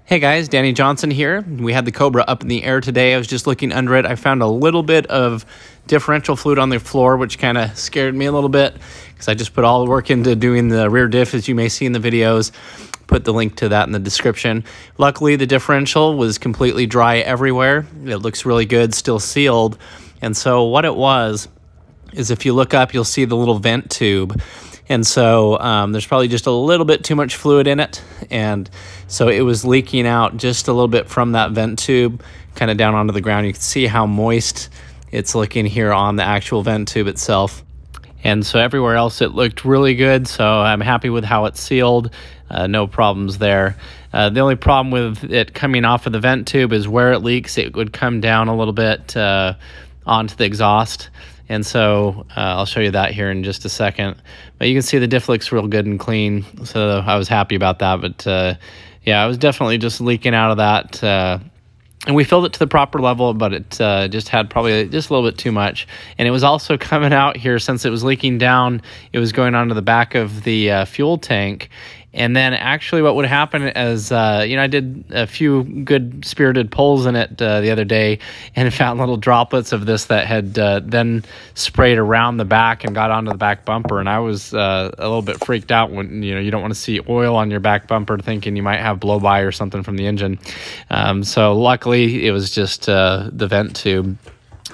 Hey guys, Danny Johnson here. We had the Cobra up in the air today. I was just looking under it. I found a little bit of differential fluid on the floor, which kind of scared me a little bit because I just put all the work into doing the rear diff, as you may see in the videos. Put the link to that in the description. Luckily, the differential was completely dry everywhere. It looks really good, still sealed. And so what it was is, if you look up, you'll see the little vent tube. And so there's probably just a little bit too much fluid in it. And so it was leaking out just a little bit from that vent tube, kind of down onto the ground. You can see how moist it's looking here on the actual vent tube itself. And so everywhere else it looked really good. So I'm happy with how it's sealed. No problems there. The only problem with it coming off of the vent tube is where it leaks, it would come down a little bit onto the exhaust. And so I'll show you that here in just a second. But you can see the diff looks real good and clean, so I was happy about that. But yeah, I was definitely just leaking out of that. And we filled it to the proper level, but it just had probably just a little bit too much. And it was also coming out here, since it was leaking down, it was going onto the back of the fuel tank. And then actually what would happen is, I did a few good spirited pulls in it the other day and found little droplets of this that had then sprayed around the back and got onto the back bumper. And I was a little bit freaked out when, you don't want to see oil on your back bumper, thinking you might have blow by or something from the engine. So luckily it was just the vent tube.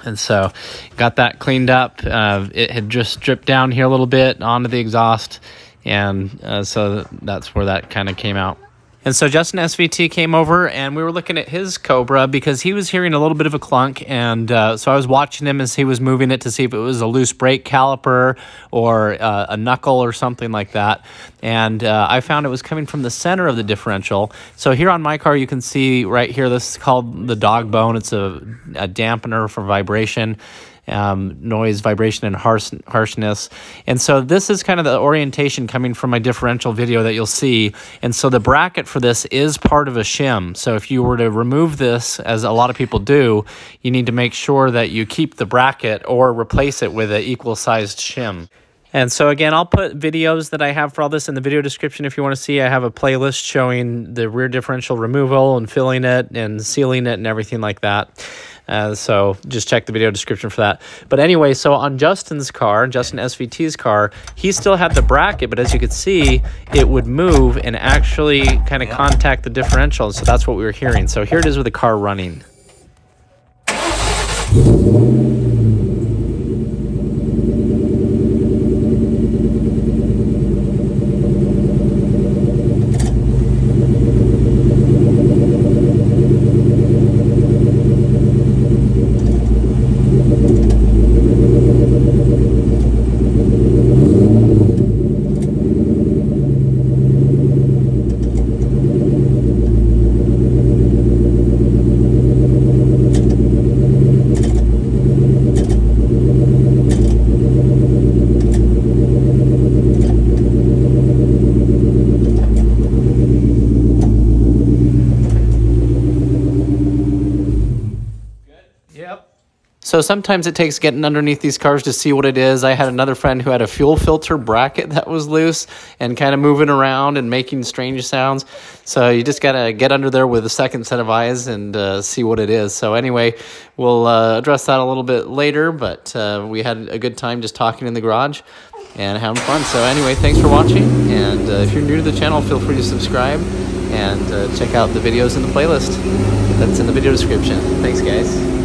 And so got that cleaned up. It had just dripped down here a little bit onto the exhaust. And so that's where that kind of came out. And so Justin SVT came over, and we were looking at his Cobra because he was hearing a little bit of a clunk. And so I was watching him as he was moving it to see if it was a loose brake caliper or a knuckle or something like that. And I found it was coming from the center of the differential. So here on my car, you can see right here, this is called the dog bone. It's a dampener for vibration. Noise, vibration, and harshness. And so this is kind of the orientation coming from my differential video that you'll see. And so the bracket for this is part of a shim. So if you were to remove this, as a lot of people do, you need to make sure that you keep the bracket or replace it with an equal-sized shim. And so again, I'll put videos that I have for all this in the video description if you want to see. I have a playlist showing the rear differential removal and filling it and sealing it and everything like that. So just check the video description for that. But anyway, so on Justin's car, Justin SVT's car, he still had the bracket, but as you could see, it would move and actually kind of contact the differential. So that's what we were hearing. So here it is with the car running. So sometimes it takes getting underneath these cars to see what it is. I had another friend who had a fuel filter bracket that was loose and kind of moving around and making strange sounds. So you just got to get under there with a second set of eyes and see what it is. So anyway, we'll address that a little bit later, but we had a good time just talking in the garage and having fun. So anyway, thanks for watching. And if you're new to the channel, feel free to subscribe and check out the videos in the playlist that's in the video description. Thanks, guys.